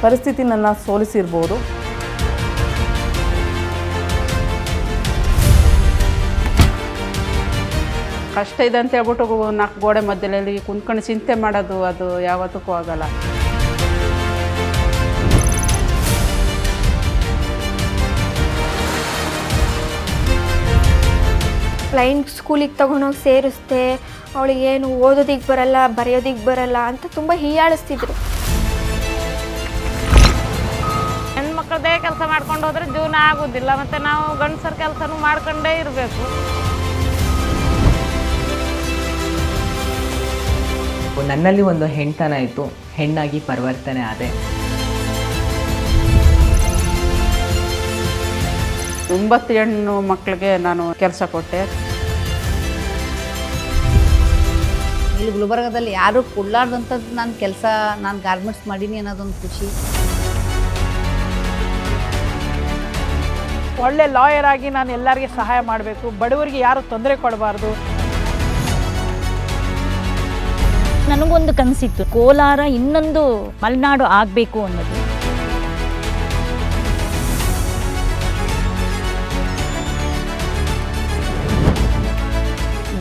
ಪರಿಸ್ಥಿತಿ ನನ್ನ ಸೋಲಿಸಿರ್ಬೋದು. ಕಷ್ಟ ಇದೆ ಅಂತ ಹೇಳ್ಬಿಟ್ಟು 4 ಗೋಡೆ ಮಧ್ಯದಲ್ಲಿ ಕುಂತ್ಕೊಂಡು ಚಿಂತೆ ಮಾಡೋದು ಅದು ಯಾವತ್ತಕ್ಕೂ ಆಗಲ್ಲ. ಬ್ಲೈಂಡ್ ಸ್ಕೂಲಿಗೆ ತೊಗೊಂಡೋಗಿ ಸೇರಿಸ್ದೆ, ಅವಳಿಗೆ ಏನು ಓದೋದಿಕ್ಕೆ ಬರಲ್ಲ, ಬರೆಯೋದಿಕ್ಕೆ ಬರಲ್ಲ ಅಂತ ತುಂಬ ಹೀಯಾಳಿಸ್ತಿದ್ರು. ಹೆಣ್ಮಕ್ಳದೇ ಕೆಲಸ ಮಾಡ್ಕೊಂಡು ಹೋದ್ರೆ ಜೀವನ ಆಗೋದಿಲ್ಲ, ಮತ್ತು ನಾವು ಗಂಡಸರ ಕೆಲಸನೂ ಮಾಡ್ಕೊಂಡೇ ಇರಬೇಕು. ನನ್ನಲ್ಲಿ ಒಂದು ಹೆಣ್ತನ ಇತ್ತು, ಹೆಣ್ಣಾಗಿ ಪರಿವರ್ತನೆ ಆದೆ. 9 ಹೆಣ್ಣು ಮಕ್ಕಳಿಗೆ ನಾನು ಕೆಲಸ ಕೊಟ್ಟೆ. ಇಲ್ಲಿ ಗುಲ್ಬರ್ಗದಲ್ಲಿ ಯಾರೂ ಕೊಡ್ಲಾರ್ದಂಥದ್ದು ನಾನು ಕೆಲಸ, ನಾನು ಗಾರ್ಮೆಂಟ್ಸ್ ಮಾಡೀನಿ ಅನ್ನೋದೊಂದು ಖುಷಿ. ಒಳ್ಳೆ ಲಾಯರ್ ಆಗಿ ನಾನು ಎಲ್ಲರಿಗೆ ಸಹಾಯ ಮಾಡಬೇಕು, ಬಡವರಿಗೆ ಯಾರು ತೊಂದರೆ ಕೊಡಬಾರ್ದು. ನನಗೊಂದು ಕನಸಿತ್ತು, ಕೋಲಾರ ಇನ್ನೊಂದು ಮಲೆನಾಡು ಆಗಬೇಕು ಅನ್ನೋದು.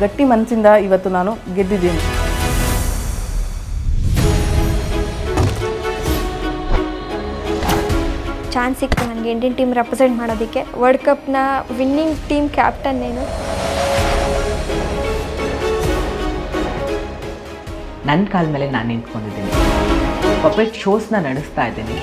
ಗಟ್ಟಿ ಮನಸ್ಸಿಂದ ಇವತ್ತು ನಾನು ಗೆದ್ದಿದ್ದೀನಿ. ಚಾನ್ಸ್ ಸಿಕ್ತು ನನಗೆ ಇಂಡಿಯನ್ ಟೀಮ್ ರೆಪ್ರೆಸೆಂಟ್ ಮಾಡೋದಕ್ಕೆ. ವರ್ಲ್ಡ್ ಕಪ್ನ ವಿನ್ನಿಂಗ್ ಟೀಮ್ ಕ್ಯಾಪ್ಟನ್ నేను. ನನ್ನ ಕಾಲ ಮೇಲೆ ನಾನು ನಿಂತ್ಕೊಂಡಿದ್ದೀನಿ. ಪಪೆಟ್ ಶೋಸ್ನ ನಡೆಸ್ತಾ ಇದ್ದೀನಿ.